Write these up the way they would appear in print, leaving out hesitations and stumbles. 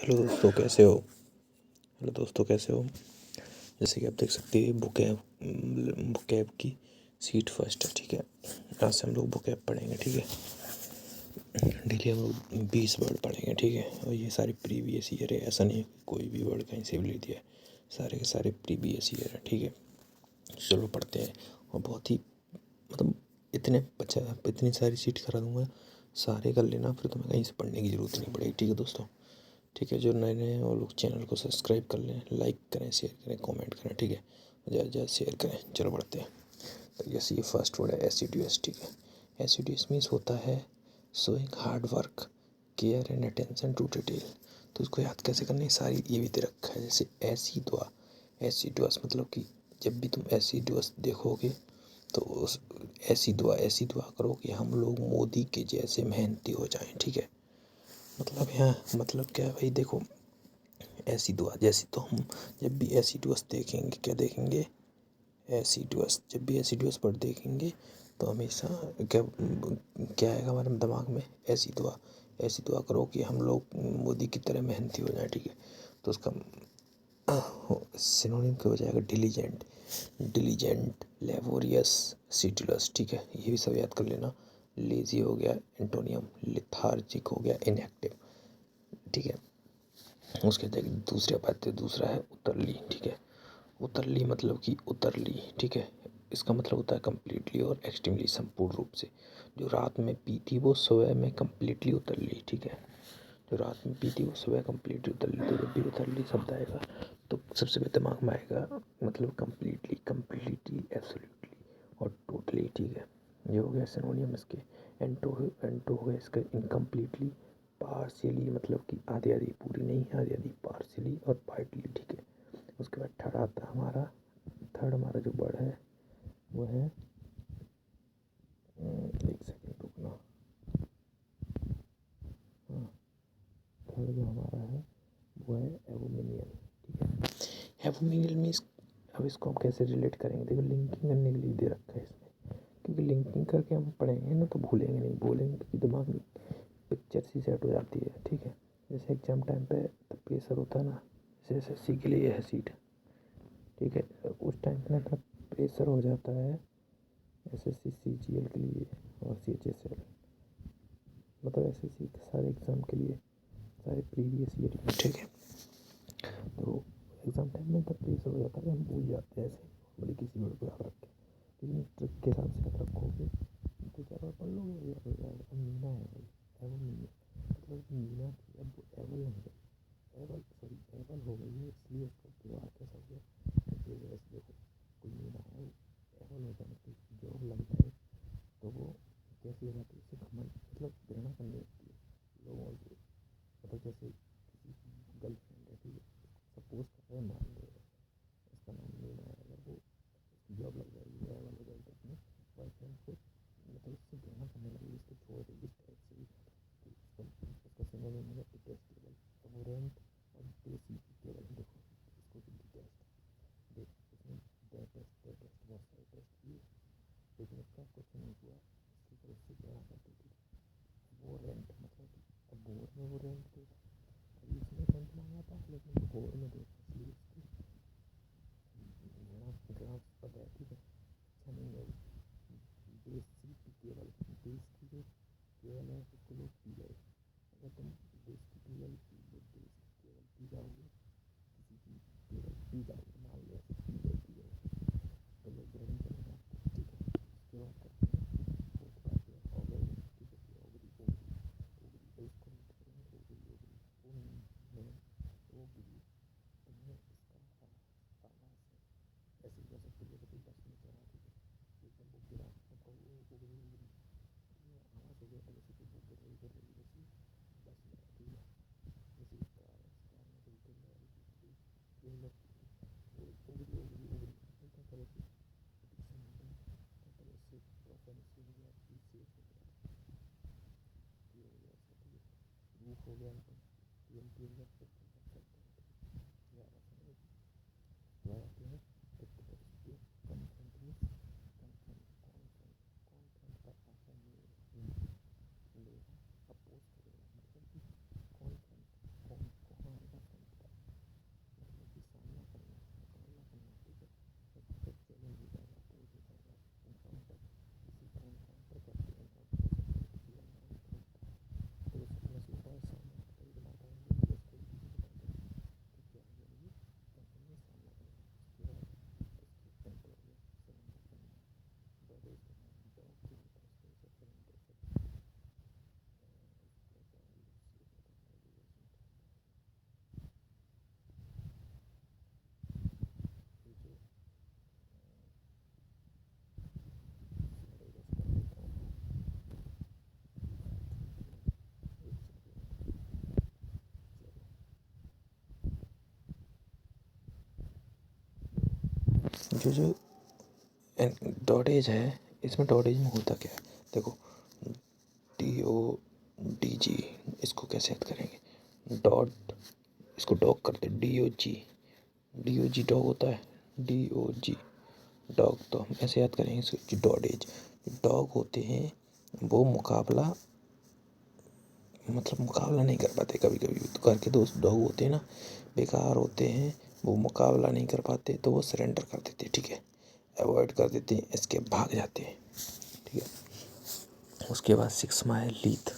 Hello दोस्तों कैसे हो। हेलो दोस्तों कैसे हो। जैसे कि आप देख सकते हैं बुकैब की सीट फर्स्ट है। ठीक है, आज से हम लोग बुकैब पढ़ेंगे। ठीक है, डेली हम लोग 20 वर्ड पढ़ेंगे। ठीक है, और ये सारे प्रीवियस ईयर है, ऐसा नहीं है कोई भी वर्ड कहीं से भी ले दिया है, सारे के सारे प्रीवियस ईयर है। ठीक है, चलो पढ़ते हैं। और बहुत ही मतलब इतनी सारी सीट करा दूँगा, सारे कर लेना, फिर तुम्हें कहीं से पढ़ने की ज़रूरत नहीं पड़ेगी। ठीक है दोस्तों, ठीक है। जो नए नए हैं वो लोग चैनल को सब्सक्राइब कर लें, लाइक करें, शेयर करें, कमेंट करें। ठीक है, ज़्यादा ज़्यादा शेयर करें। चलो बढ़ते हैं। तो जैसे ये फर्स्ट वर्ड है एसिडुअस। ठीक है, एसिडुअस मीन्स होता है showing hard work, care and attention to detail. तो इसको याद कैसे करना है, सारी ये भी दे रखा है। जैसे एसिडुअस मतलब कि जब भी तुम एसिडुअस देखोगे तो उस ऐसी दुआ करो कि हम लोग मोदी के जैसे मेहनती हो जाएं। ठीक है, मतलब यहाँ मतलब क्या है भाई, देखो ऐसी दुआ जैसी, तो हम जब भी एसिडुअस देखेंगे, क्या देखेंगे, एसिडुअस, जब भी एसिडुअस वर्ड देखेंगे तो हमेशा क्या क्या आएगा हमारे दिमाग में, ऐसी दुआ करो कि हम लोग मोदी की तरह मेहनती हो जाए। ठीक है, तो उसका सिनोनिम क्या हो जाएगा, डिलीजेंट, लेबोरियस, सीटुलस। ठीक है, ये भी सब याद कर लेना। लेजी हो गया एंटोनियम, लिथार्जिक हो गया इनएक्टिव। ठीक है, उसके दूसरा है उतरली। ठीक है, उतरली मतलब कि उतरली। ठीक है, इसका मतलब होता है कम्प्लीटली और एक्सट्रीमली, संपूर्ण रूप से। जो रात में पी थी वो सुबह में कम्प्लीटली उतर ली। ठीक है, जो रात में पी थी वो सुबह कम्प्लीटली उतर ली। तो जब भी उतरली शब्द आएगा तो सबसे पहले दिमाग में आएगा मतलब कम्प्लीटली, एब्सोल्युटली और टोटली। ठीक है, ये हो गया सिनोनियम इसके। एंटो हो गया इसका इनकम्प्लीटली, पार्शियली मतलब कि आधी आधी, पूरी नहीं आधी आधी, पार्शियली और पार्टली। ठीक है, उसके बाद थर्ड हमारा जो वर्ड है वो है, एक सेकेंड रुकना। हाँ, थर्ड जो हमारा है वो है एवोमिनियल। ठीक है, एवोमिनियल मीन्स, अब इसको हम कैसे रिलेट करेंगे, देखो लिंकिंग करने के लिए दे रखा है इसमें, क्योंकि लिंकिंग करके हम पढ़ेंगे ना तो भूलेंगे नहीं, बोलेंगे क्योंकि दिमाग में पिक्चर सी सेट हो जाती है। ठीक है, जैसे एग्जाम टाइम पे तो प्रेशर होता है ना, जैसे एसएससी के लिए है सीट। ठीक है, उस टाइम पे ना इतना प्रेशर हो जाता है एसएससी सीजीएल के लिए और सीएचएसएल, मतलब एसएससी के सारे एग्ज़ाम के लिए, सारे प्रीवियस ईयर में। ठीक है, तो एग्ज़ाम टाइम में इतना प्रेशर हो जाता है कि हम भूल जाते हैं ऐसे बड़ी किसी वर्ड को याद रखें। लेकिन ट्रिक के हिसाब से याद रखोगे तो 4 बार पढ़ लोगे, याद हो जाएगा। अब मीना है भाई, एवो मीना मतलब मीना थी, अब वो एवल नहीं है, एवल हो गई है, इसलिए उसका व्यवहार कैसा हो गया। जैसे देखो कोई मीना है, एवल हो जाने पर जॉब लग जाए तो वो कैसी हो जाती है, उससे घमंड मतलब घृणा करने लगती है लोगों से। मतलब जैसे किसी की गर्लफ्रेंड है, ठीक है, सपोज कर रहे हैं, मान ले उसका नाम मीना है, अगर वो उसकी जॉब लग जाएगी, एवल हो जाएगी, तो अपने बॉयफ्रेंड को मतलब उससे घृणा करने लगेगी, उसको छोड़ देगी इस टाइप से भी। तो उसका सिनोनिम होगा डिटेस्टेबल, एबोरेंट और डिसपिकेबल। देखो इसको डिटेस्ट, देख इसमें टेस्ट बहुत सारे टेस्ट किए लेकिन उसका कुछ नहीं हुआ, इसकी तरफ से घृणा करती थी। वो रेंट मतलब अब बोर में वो रेंट देगा, अभी इसमें रेंट मांगा था लेकिन वो बोर में देगा, इसलिए इसकी घृणा पद है। ठीक है, अच्छा नहीं है। देसी पी केवल, देश की जो केवल है उसको लोग पी गए, अगर तुम देश की केवल देश की केवल पी जाओगे, किसी की केवल पी जाओगे, मान लो ऐसे पी गए तो लोग ग्रहण करेंगे आपको। ठीक है, उसके बाद करते हैं फोर्थ बात है ऑर्गेनिक। ठीक है, ओगरी ओगरी ओगरी, तो इसको रीड करेंगे ओगरी ओगरी, ओ ओगरी, तुम्हें इसका आवाज़ है, ऐसे कह सकते जैसे कोई बस में चढ़ा। ठीक है, एकदम वो गिरा मतलब वो ओगरी ओगरी आवाज़ हो गया, जैसे कोई वो गिर रही जैसे बस में। ठीक है, जैसे कार में कोई गिर रहा है, कोई लोग ओगरी ओगरी ओगरी एक तरह से एडिक्शन हो गया, मतलब इससे प्रोफेनेसी हो गया, पीसीएस हो गया, ये हो गया इसका। ठीक है, रूफ हो गया, मतलब टीएमटी हो गया, फिफ्थ हो गया, करते हैं ज़्यादा समझ आते हैं। फिफ्थ पे इसके कॉन्फ्रेंट मीन्स कॉन्फ्रेंट का आशा लेगा, अपोज करेगा, मतलब कि कॉन्फ्रेंट कौन कहाँ जो डॉट एज है, इसमें डॉट एज में होता क्या है, देखो DODG, इसको कैसे याद करेंगे, डॉट, इसको डॉग करते, DOG डॉग होता है, DOG डॉग, तो हम ऐसे याद करेंगे इसको, डॉट एज। डॉग होते हैं वो मुकाबला नहीं कर पाते, कभी कभी तो घर के दोस्त डॉग होते हैं ना, बेकार होते हैं, वो मुकाबला नहीं कर पाते तो वो सरेंडर कर देते, ठीक है, अवॉइड कर देते हैं, इसके भाग जाते हैं, ठीक है। उसके बाद 6वां है लीथ,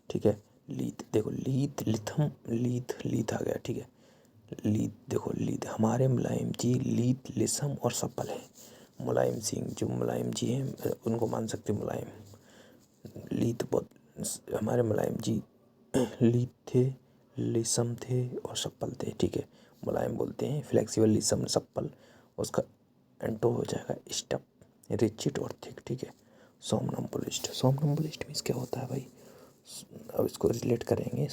ठीक है। लीथ देखो, लीथ लिथम लीथ आ गया, ठीक है। लीथ देखो, लीथ हमारे मुलायम जी लीथ लिसम और सप्पल है। मुलायम सिंह जो मुलायम जी हैं उनको मान सकते मुलायम। लीथ बहुत हमारे मुलायम जी लीथ थे, लिसम थे और सप्पल थे, ठीक है। मुलायम बोलते हैं, फ्लेक्सिबल लिसम सप्पल, उसका एंटो हो जाएगा स्टप, रिचिड और थिक, ठीक है। सोमनम्बुलिस्ट, सोमनम्बुलिस्ट मीन्स क्या होता है भाई, अब इसको रिलेट करेंगे,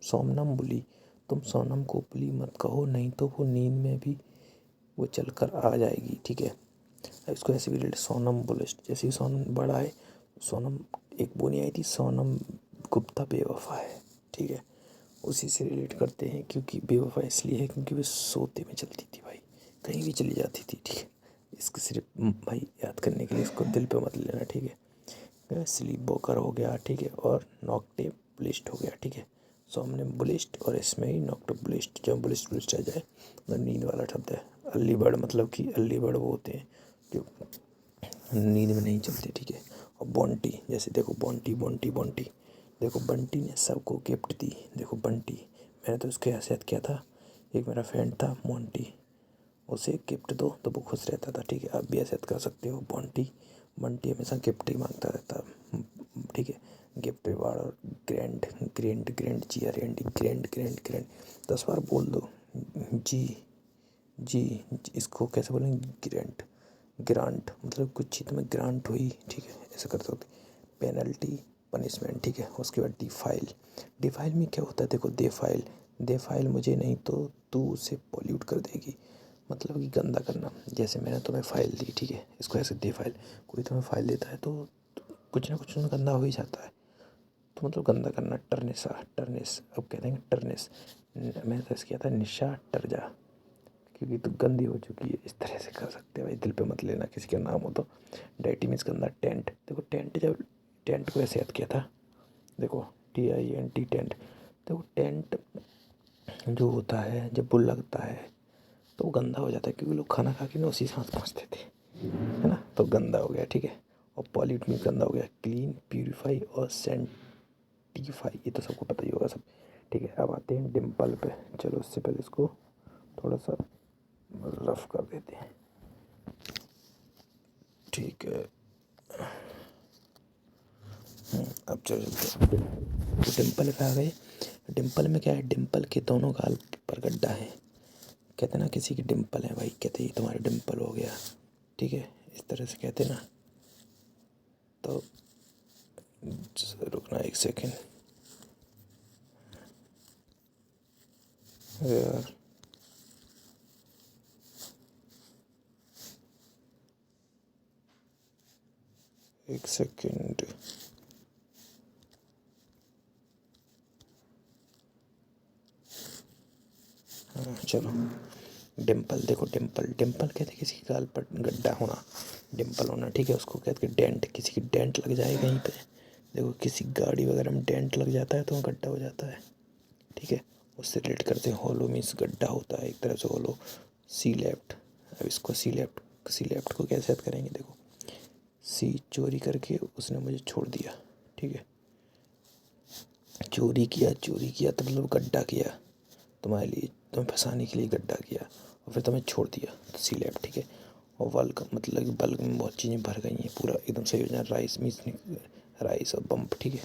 सोमनम्बुली, तुम सोनम को बुली मत कहो, नहीं तो वो नींद में भी वो चल कर आ जाएगी, ठीक है। अब इसको ऐसे भी रिलेट, सोनम्बुलिस्ट, जैसे ही सोनम बड़ा है, सोनम एक बोनी आई थी, सोनम गुप्ता बेवफा है, ठीक है, उसी से रिलेट करते हैं, क्योंकि बेवफा इसलिए है क्योंकि वो सोते में चलती थी भाई, कहीं भी चली जाती थी, ठीक है। इसको सिर्फ भाई याद करने के लिए, इसको दिल पे मत लेना, ठीक है। स्लीप वॉकर हो गया, ठीक है, और नॉक्टेबुलिस्ट हो गया, ठीक है। सोमनम्बुलिस्ट और इसमें ही नॉक्टेबुलिस्ट, जब बुलिस्ट आ जाए मतलब नींद वाला शब्द है। अर्ली बर्ड मतलब कि अर्ली बर्ड वो होते हैं जो नींद में नहीं चलते, ठीक है। और बॉन्टी, जैसे देखो बॉन्टी बॉन्टी बॉन्टी, देखो बंटी ने सबको गिफ्ट दी, देखो बंटी, मैंने तो उसके ऐसे याद किया था, एक मेरा फ्रेंड था मोंटी, उसे गिफ्ट दो तो वो खुश रहता था, ठीक है। आप भी ऐसे याद कर सकते हो, बंटी बंटी हमेशा गिफ्ट ही मांगता रहता, ठीक है। गिफ्ट रिवार्ड और grand grand grand GRAND grand grand grand 10 बार बोल दो, जी जी, इसको कैसे बोलेंगे, ग्रैंड ग्रांट, मतलब कुछ चीज़ में ग्रांट हुई, ठीक है, ऐसा कर सकते। पेनल्टी पनिशमेंट, ठीक है। उसके बाद डिफाइल, डिफाइल में क्या होता है, देखो दे फाइल मुझे नहीं तो तू उसे पॉल्यूट कर देगी, मतलब कि गंदा करना, जैसे मैंने तुम्हें फाइल दी, ठीक है, इसको ऐसे दे फाइल, कोई तुम्हें फाइल देता है तो कुछ ना कुछ उसमें गंदा हो ही जाता है, तो मतलब गंदा करना। टर्निस, अब कहते हैं टर्निस, मैंने तो किया था निशा टर्जा, क्योंकि तो गंदी हो चुकी है, इस तरह से कर सकते हैं भाई, दिल पे मत लेना किसी का नाम हो तो। डाइटी मीन्स गंदा। टेंट, देखो टेंट, जब टेंट को ऐसे याद किया था, देखो TINT टेंट, देखो टेंट जो होता है जब वो लगता है तो वो गंदा हो जाता है, क्योंकि लोग खाना खा के ना उसी सांस पहुँचते थे, है ना, तो गंदा हो गया, ठीक है। और पॉल्यूट मीन्स गंदा हो गया। क्लीन, प्यूरीफाई और सेंटिफाई, ये तो सबको पता ही होगा सब, ठीक है। अब आते हैं डिम्पल पे, चलो उससे पहले इसको थोड़ा सा रफ कर देते हैं, ठीक है। अब चलो चलते हैं तो डिम्पल पे आ गए। डिम्पल में क्या है, डिम्पल के दोनों गाल पर गड्ढा है, कहते ना किसी की डिम्पल है भाई, कहते ही तुम्हारा डिम्पल हो गया, ठीक है, इस तरह से कहते ना। तो रुकना एक सेकेंड यार, एक सेकेंड, हाँ चलो। डिम्पल, देखो डिम्पल, डिम्पल कहते किसी की गाल पर गड्ढा होना, डिम्पल होना, ठीक है। उसको कहते डेंट, किसी की डेंट लग जाए कहीं पे, देखो किसी गाड़ी वगैरह में डेंट लग जाता है तो वो गड्ढा हो जाता है, ठीक है। उससे रिलेट करते हैं, होलो मीन्स गड्ढा होता है एक तरह से, होलो। सी लेफ्ट, अब इसको सी लेफ्ट को कैसे याद करेंगे, देखो सी, चोरी करके उसने मुझे छोड़ दिया, ठीक है। चोरी किया तो मतलब गड्ढा किया तुम्हारे लिए, तुम्हें फंसाने के लिए गड्ढा किया और फिर तुम्हें छोड़ दिया, तो सी लेफ्ट, ठीक है। और बल्क मतलब कि बल्क में बहुत चीज़ें भर गई हैं, पूरा एकदम सही हो जाए। राइस मीन्स राइस और बम्प, ठीक है,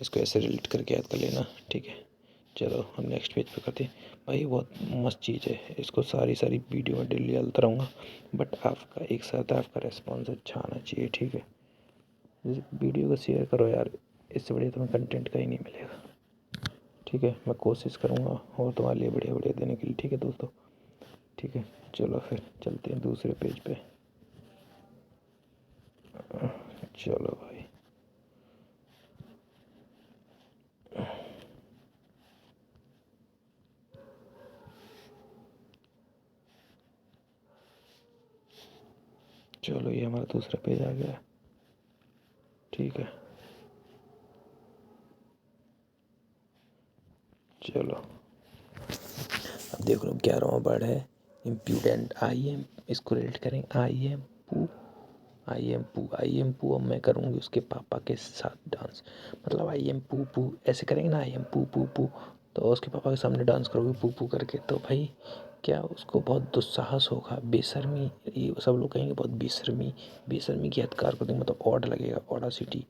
इसको ऐसे रिलेट करके याद कर लेना, ठीक है। चलो हम नेक्स्ट पेज पे करते हैं। भाई बहुत मस्त चीज़ है, इसको सारी वीडियो में डेली डालता रहूँगा, बट आपका एक साथ आपका रेस्पॉन्स अच्छा आना चाहिए, ठीक है। वीडियो को शेयर करो यार, इससे बढ़िया तुम्हें कंटेंट कहीं नहीं मिलेगा, ठीक है। मैं कोशिश करूँगा और तुम्हारे लिए बढ़िया बढ़िया देने के लिए, ठीक है दोस्तों। ठीक है, चलो फिर चलते हैं दूसरे पेज पे। चलो भाई, चलो ये हमारा दूसरा पेज आ गया। ठीक है, चलो अब देख लो 11वां वर्ड है इम्प्यूडेंट। आई एम, इसको रिलेट करेंगे आई एम पू, आई एम पू, आई एम पू। अब मैं करूँगी उसके पापा के साथ डांस, मतलब आई एम पू पू ऐसे करेंगे ना, आई एम पू पू पू, तो उसके पापा के सामने डांस करोगे पू पू करके, तो भाई क्या उसको बहुत दुस्साहस होगा, बेशर्मी, ये सब लोग कहेंगे बहुत बेशर्मी, बेशर्मी की हत्कार कर देंगे, मतलब ऑड लगेगा, ऑडासिटी,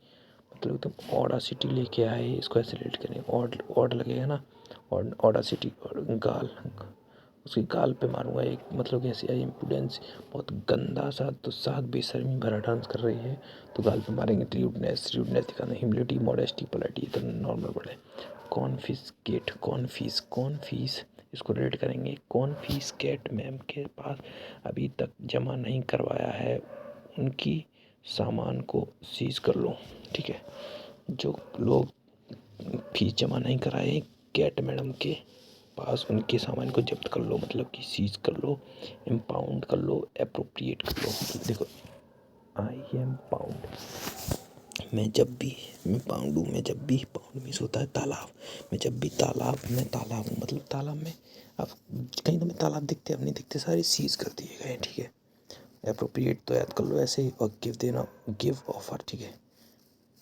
मतलब एकदम ऑडासिटी लेके आए, इसको ऐसे रिलेट करेंगे, ऑड ऑड लगेगा ना, ऑडासिटी। और गाल, उसकी गाल पे मारूंगा एक, मतलब कैसे आई इम्प्रूडेंस, बहुत गंदा सा दुस्साहस बेशर्मी भरा डांस कर रही है, तो गाल पे मारेंगे। र्यूडनेस, र्यूडनेस दिखाना, ह्यूमिलिटी, मॉडेस्टी, पोलाइटी, तो नॉर्मल वर्ड है। कॉन्फिस्केट, कॉन्फिस, कॉन्फिस, इसको रेट करेंगे कॉन्फिस्केट, मैम के पास अभी तक जमा नहीं करवाया है, उनकी सामान को सीज कर लो। ठीक है, जो लोग फीस जमा नहीं कराए कैट मैडम के पास, उनके सामान को जब्त कर लो, मतलब कि सीज कर लो, इम्पाउंड कर लो, अप्रोप्रिएट कर लो। देखो आई एम पाउंड, मैं जब भी, मैं पाउंड हूँ, मैं जब भी, पाउंड मीन्स होता है तालाब, मैं जब भी तालाब, मैं तालाब हूँ, मतलब तालाब में, अब कहीं तो मैं तालाब दिखते, अब नहीं दिखते, सारे सीज कर दिए गए। ठीक है, अप्रोप्रिएट तो याद कर लो ऐसे ही, और गिव देना, गिव ऑफर। ठीक है,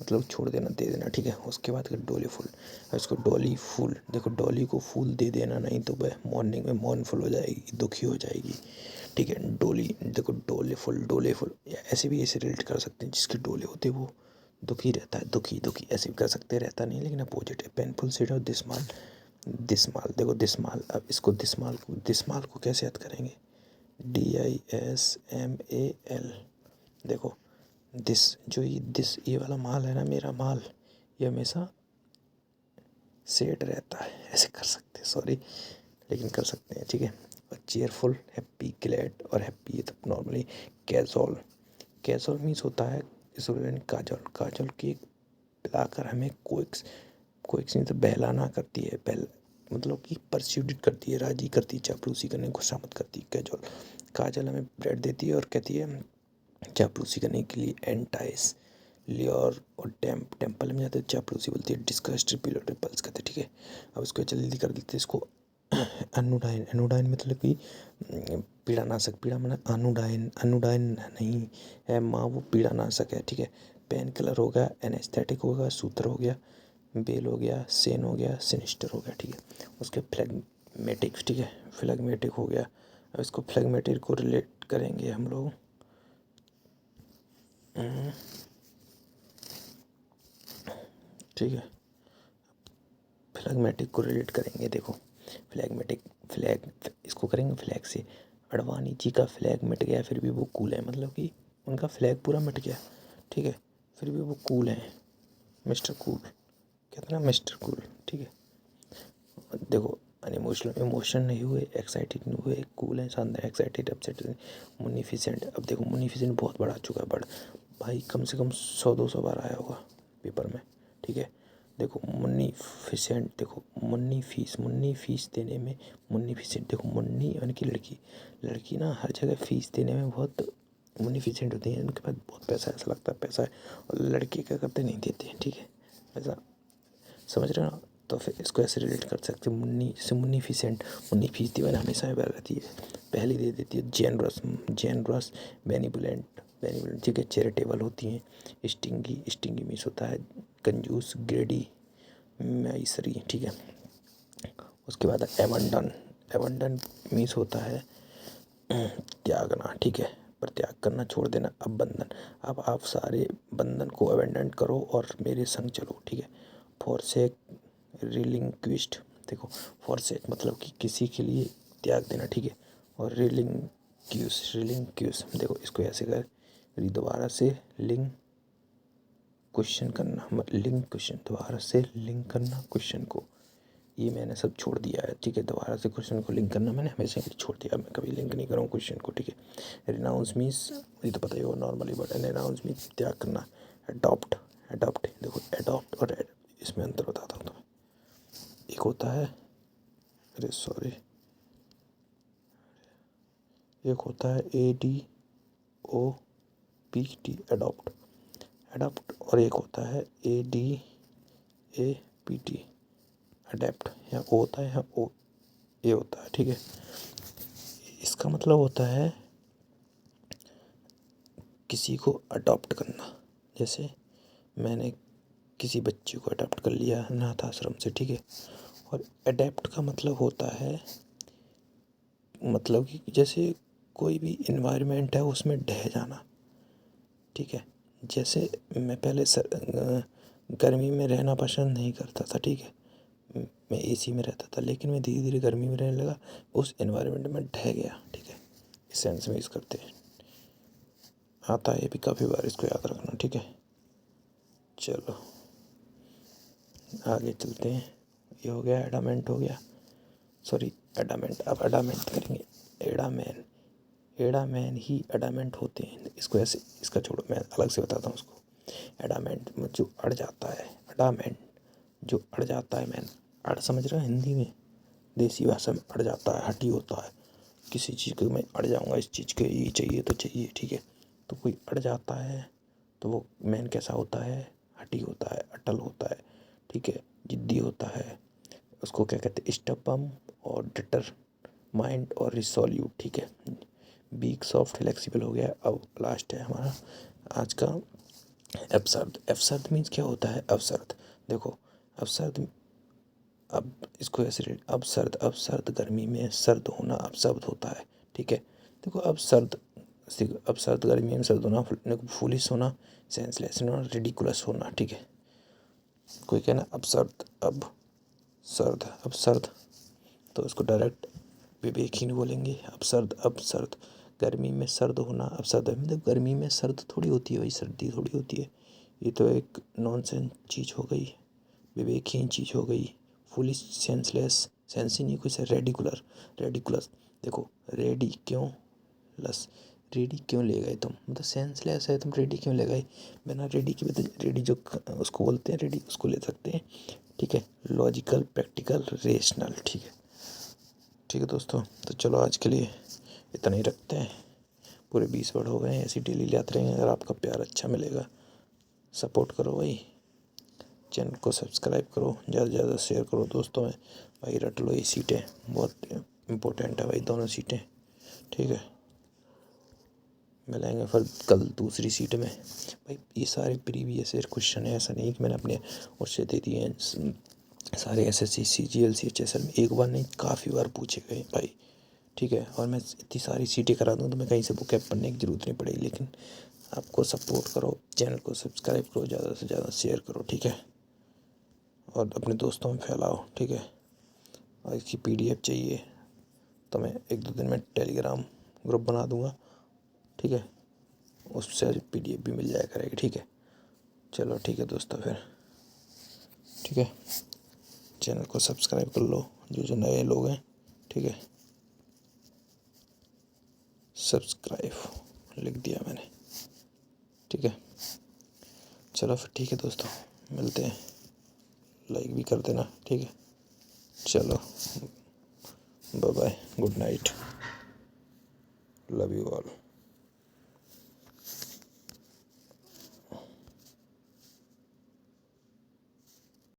मतलब छोड़ देना, दे देना। ठीक है, उसके बाद डोली फुल, इसको डोली फुल, देखो डोली को फूल दे देना, नहीं तो वह मॉर्निंग में मौनफुल हो जाएगी, दुखी हो जाएगी। ठीक है, डोली, देखो डोले फुल, डोले फुल, या ऐसे भी ऐसे रिलेट कर सकते हैं, जिसके डोले होते हैं वो दुखी रहता है, दुखी दुखी ऐसे भी कर सकते हैं, रहता नहीं, लेकिन अपोजिट है। पेनफुल सीड और दिसमाल, दिसमाल, देखो दिसमाल, अब इसको दिसमाल को, दिसमाल को कैसे याद करेंगे, DISMAL, देखो दिस, जो ये दिस, ये वाला माल है ना, मेरा माल, ये हमेशा सेट रहता है, ऐसे कर सकते हैं, सॉरी, लेकिन कर सकते हैं। ठीक है, और चेयरफुल, हैप्पी, ग्लैड और हैप्पी, ये तो नॉर्मली। कैजुअल, कैजुअल मीन्स होता है इसको काजल, काजल की पिलाकर हमें कोइक्स, कोइक्स नहीं तो बहलाना करती है, बहल मतलब कि परस्यूडेड करती है, राजी करती है, चापलूसी करने को खुशामद करती है। कैजुअल, काजल हमें ब्रेड देती है और कहती है चापलूसी करने के लिए। एंटाइस, लियोर और टेम्पल में जाते हैं, चापलूसी बोलती है। डिस्कस्ट, रिपील और रिपल्स कहते हैं। ठीक है, अब इसको जल्दी कर देते हैं इसको। अनुडाइन, अनुडाइन मतलब कि पीड़ानाशक, पीड़ा माना अनुडाइन, अनुडाइन नहीं है माँ, वो पीड़ानाशक है। ठीक है, पेन किलर हो गया, एनेस्थेटिक हो गया, सूत्र हो गया, बेल हो गया, सेन हो गया, सिनिस्टर हो गया। ठीक है, उसके फ्लैगमेटिक, ठीक है, फ्लैगमेटिक हो गया। अब इसको फ्लैगमेटिक को रिलेट करेंगे हम लोग, ठीक है, फ्लैगमेटिक को रिलेट करेंगे। देखो फ्लैगमेटिक, फ्लैग, इसको करेंगे फ्लैग से। अडवाणी जी का फ्लैग मिट गया फिर भी वो कूल है, मतलब कि उनका फ्लैग पूरा मिट गया, ठीक है, फिर भी वो कूल हैं, मिस्टर कूल, कहते हैं ना मिस्टर कूल। ठीक है, देखो अनइमोशनल, इमोशन नहीं हुए, एक्साइटेड नहीं हुए, कूल है, शानदार, एक्साइटेड, अपसेट, मुनीफिसेंट। अब देखो मुनीफिसेंट बहुत बड़ा आ चुका है, बड़ा भाई, कम से कम 100-200 बार आया होगा पेपर में। ठीक है, देखो मुन्नीफिसेंट, देखो मुन्नी फीस, मुन्नी फीस देने में, मुन्नीफिसेंट, देखो मुन्नी यानी कि लड़की, लड़की ना हर जगह फीस देने में बहुत मुन्नीफिसेंट होती है, उनके पास बहुत पैसा है, ऐसा लगता है पैसा है, और लड़के क्या करते नहीं देते हैं। ठीक है, ऐसा समझ रहे हो ना, तो फिर इसको ऐसे रिलेट कर सकते हैं, मुन्नी से मुन्नीफिसेंट, मुन्नी फीस दीवाना हमेशा अवेयर रहती है, पहले दे देती है। जेनरस, जेनरस, बेनिवोलेंट, बेनिवोलेंट, ठीक है, चैरिटेबल होती हैं। स्टिंगी, स्टिंगी मीन्स होता है कंजूस। ग्रेडी, मैसरी, ठीक है, उसके बाद एबंडन, एबंडन मीन्स होता है त्यागना। ठीक है, पर त्याग करना, छोड़ देना। अब बंधन, अब आप सारे बंधन को अबेंडन करो और मेरे संग चलो। ठीक है, फॉरसेक, रिलिंक्विस्ट, देखो फॉरसेक मतलब कि किसी के लिए त्याग देना। ठीक है, और रिलिंक्यूस, रिलिंक्यूस, देखो इसको ऐसे कर, दोबारा से लिंक क्वेश्चन करना, लिंक क्वेश्चन, दोबारा से लिंक करना क्वेश्चन को, ये मैंने सब छोड़ दिया है, ठीक है। दोबारा से क्वेश्चन को लिंक करना मैंने हमेशा के लिए छोड़ दिया, मैं कभी लिंक नहीं करूँ क्वेश्चन को, ठीक है। रिनाउंस मीन्स ये तो पता ही होगा नॉर्मली, बट रिनाउंस मीन्स त्याग करना। अडॉप्ट, अडॉप्ट देखो, अडॉप्ट और इसमें अंतर बताता हूँ तुम्हें। एक होता है, अरे सॉरी, एक होता है ADOPT अडॉप्ट, अडॉप्ट, और एक होता है ADAPT अडेप्ट। या ओ होता है या ओ ए होता है, ठीक है। इसका मतलब होता है किसी को अडॉप्ट करना। जैसे मैंने किसी बच्चे को अडॉप्ट कर लिया अनाथ आश्रम से, ठीक है। और अडेप्ट का मतलब होता है, मतलब कि जैसे कोई भी इन्वायरमेंट है उसमें ढह जाना, ठीक है। जैसे मैं पहले गर्मी में रहना पसंद नहीं करता था, ठीक है। मैं एसी में रहता था, लेकिन मैं धीरे धीरे गर्मी में रहने लगा, उस एनवायरनमेंट में ढह गया, ठीक है। इस सेंस में यूज़ करते हैं, आता है ये भी काफ़ी बार, इसको याद रखना, ठीक है। चलो आगे चलते हैं। ये हो गया, एडामेंट हो गया, सॉरी एडामेंट, अब एडामेंट करेंगे। एडामैन, एडामैन ही एडामेंट होते हैं। इसको ऐसे, इसका छोड़ो, मैं अलग से बताता हूँ उसको। एडामेंट जो अड़ जाता है, एडामेंट जो अड़ जाता है। मैन अड़ समझ रहा है, हिंदी में देसी भाषा में अड़ जाता है, हटी होता है। किसी चीज़ को मैं अड़ जाऊँगा, इस चीज़ के ये चाहिए तो चाहिए, ठीक है। तो कोई अड़ जाता है तो वो मैन कैसा होता है, हटी होता है, अटल होता है, ठीक है, जिद्दी होता है। उसको क्या कहते हैं, स्टबर्न और डिटर माइंड और रिसोल्यूट, ठीक है। वीक, सॉफ्ट, फ्लेक्सिबल हो गया। अब लास्ट है हमारा आज का अपसर्द। अपसर्द मीन्स क्या होता है, अवसर्द। देखो अवसर्द, अब इसको ऐसे, अब सर्द गर्मी में सर्द होना अब सर्द होता है, ठीक है। देखो अब सर्द गर्मी में सर्द होना, फूलिश होना, सेंसलेस होना, रिडिकुलस होना, ठीक है। कोई कहना अब सर्द, तो इसको डायरेक्ट विवेकहीन बोलेंगे। अब सर्द गर्मी में सर्द होना, अब सर्द, मतलब गर्मी में सर्द थोड़ी होती है, वही सर्दी थोड़ी होती है। ये तो एक नॉनसेंस चीज़ हो गई, विवेकहीन चीज़ हो गई। फुलिश, सेंसलेस, सेंस ही नहीं कुछ है। रेडिकुलर, रेडिकुलस, देखो रेडी क्यों लस, रेडी क्यों ले गए तुम, मतलब सेंसलेस है, तुम रेडी क्यों ले गए। बिना रेडी के भी तो रेडी जो उसको बोलते हैं, रेडी उसको ले सकते हैं, ठीक है। लॉजिकल, प्रैक्टिकल, रेशनल, ठीक है। ठीक है दोस्तों, तो चलो आज के लिए इतना ही रखते हैं। पूरे 20 वर्ड हो गए हैं, ऐसी डेली लाते रहेंगे। अगर आपका प्यार अच्छा मिलेगा, सपोर्ट करो भाई, चैनल को सब्सक्राइब करो, ज़्यादा से ज़्यादा शेयर करो दोस्तों में। भाई रट लो, ये सीटें बहुत इम्पोर्टेंट है भाई, दोनों सीटें, ठीक है। मिलेंगे फिर कल दूसरी सीट में। भाई ये सारे प्रीवियस ईयर क्वेश्चन है, ऐसा नहीं कि मैंने अपने उससे दे दिए हैं। सारे SSC, CGL, CHSL में एक बार नहीं काफ़ी बार पूछे गए भाई, ठीक है। और मैं इतनी सारी सीटें करा दूँ तो मैं कहीं से बुक ऐप पढ़ने की ज़रूरत नहीं पड़ेगी। लेकिन आपको सपोर्ट करो, चैनल को सब्सक्राइब करो, ज़्यादा से ज़्यादा शेयर करो, ठीक है। और अपने दोस्तों में फैलाओ, ठीक है। और इसकी PDF चाहिए तो मैं 1-2 दिन में टेलीग्राम ग्रुप बना दूँगा, ठीक है। उससे PDF भी मिल जाया करेगी, ठीक है। चलो ठीक है दोस्तों, फिर ठीक है, चैनल को सब्सक्राइब कर लो जो नए लोग हैं, ठीक है। सब्सक्राइब लिख दिया मैंने, ठीक है। चलो फिर ठीक है दोस्तों, मिलते हैं, लाइक भी कर देना, ठीक है। चलो bye bye, good night, love you all.